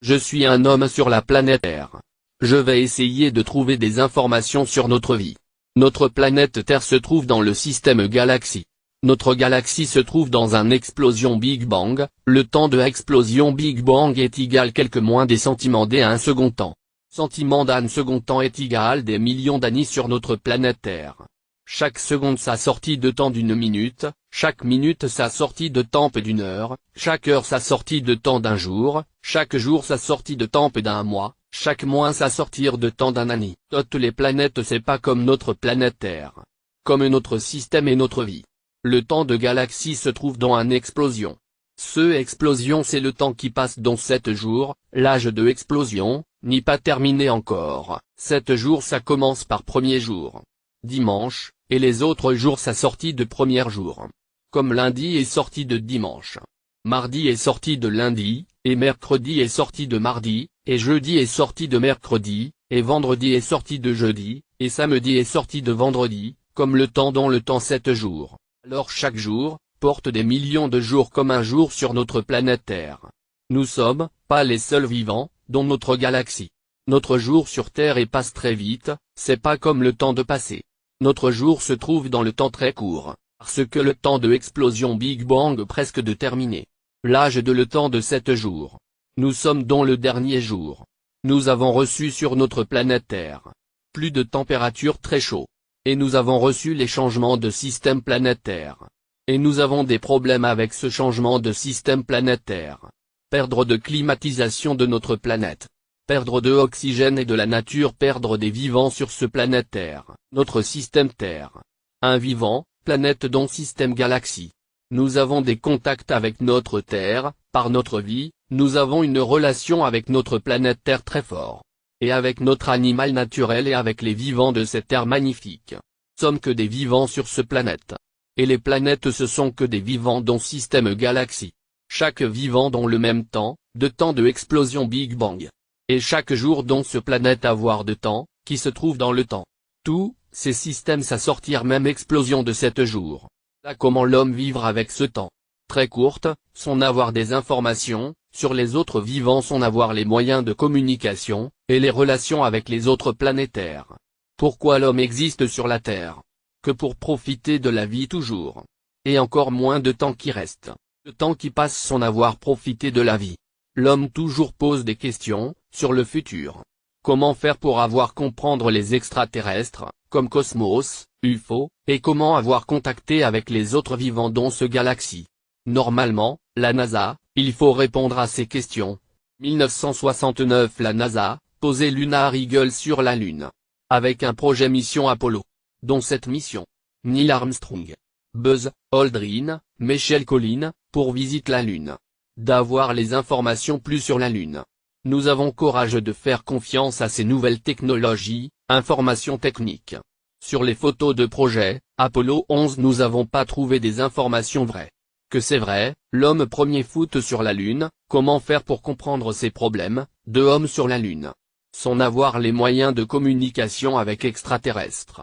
Je suis un homme sur la planète Terre. Je vais essayer de trouver des informations sur notre vie. Notre planète Terre se trouve dans le système galaxie. Notre galaxie se trouve dans une explosion Big Bang. Le temps de explosion Big Bang est égal quelques moins des centimètres d à un second temps. Centimètre d'un second temps est égal des millions d'années sur notre planète Terre. Chaque seconde sa sortie de temps d'une minute, chaque minute sa sortie de temps d'une heure, chaque heure sa sortie de temps d'un jour, chaque jour sa sortie de temps d'un mois, chaque mois sa sortie de temps d'un année. Toutes les planètes c'est pas comme notre planète Terre. Comme notre système et notre vie. Le temps de galaxie se trouve dans une explosion. Ce explosion c'est le temps qui passe dans 7 jours, l'âge de explosion, n'est pas terminé encore. 7 jours ça commence par premier jour. Dimanche, et les autres jours sa sortie de premier jour. Comme lundi est sorti de dimanche. Mardi est sorti de lundi, et mercredi est sorti de mardi, et jeudi est sorti de mercredi, et vendredi est sorti de jeudi, et samedi est sorti de vendredi, comme le temps dans le temps 7 jours. Alors chaque jour, porte des millions de jours comme un jour sur notre planète Terre. Nous sommes, pas les seuls vivants, dans notre galaxie. Notre jour sur Terre et passe très vite, c'est pas comme le temps de passer. Notre jour se trouve dans le temps très court, parce que le temps de explosion Big Bang presque de terminer. L'âge de le temps de 7 jours. Nous sommes dans le dernier jour. Nous avons reçu sur notre planète Terre plus de température très chaud. Et nous avons reçu les changements de système planétaire. Et nous avons des problèmes avec ce changement de système planétaire. Perdre de climatisation de notre planète. Perdre de oxygène et de la nature, perdre des vivants sur ce planète Terre, notre système Terre. Un vivant, planète dont système galaxie. Nous avons des contacts avec notre Terre, par notre vie, nous avons une relation avec notre planète Terre très fort. Et avec notre animal naturel et avec les vivants de cette terre magnifique. Nous sommes que des vivants sur ce planète. Et les planètes ce sont que des vivants dans système galaxie. Chaque vivant dans le même temps, de temps de explosion Big Bang. Et chaque jour dans ce planète avoir de temps, qui se trouve dans le temps. Tous ces systèmes ça sortir même explosion de 7 jours. Là comment l'homme vivre avec ce temps. Très courte, sans avoir des informations, sur les autres vivants sans avoir les moyens de communication, et les relations avec les autres planétaires. Pourquoi l'homme existe sur la Terre? Que pour profiter de la vie toujours. Et encore moins de temps qui reste. Le temps qui passe sans avoir profité de la vie. L'homme toujours pose des questions, sur le futur. Comment faire pour avoir comprendre les extraterrestres, comme Cosmos, UFO, et comment avoir contacté avec les autres vivants dans ce galaxie? Normalement, la NASA, il faut répondre à ces questions. 1969 la NASA, posait Lunar Eagle sur la Lune. Avec un projet mission Apollo. Dans cette mission, Neil Armstrong, Buzz Aldrin, Michael Collins, pour visiter la Lune. D'avoir les informations plus sur la Lune. Nous avons courage de faire confiance à ces nouvelles technologies, informations techniques. Sur les photos de projet, Apollo 11 nous avons pas trouvé des informations vraies. Que c'est vrai, l'homme premier foot sur la Lune, comment faire pour comprendre ces problèmes, de hommes sur la Lune. Sans avoir les moyens de communication avec extraterrestres.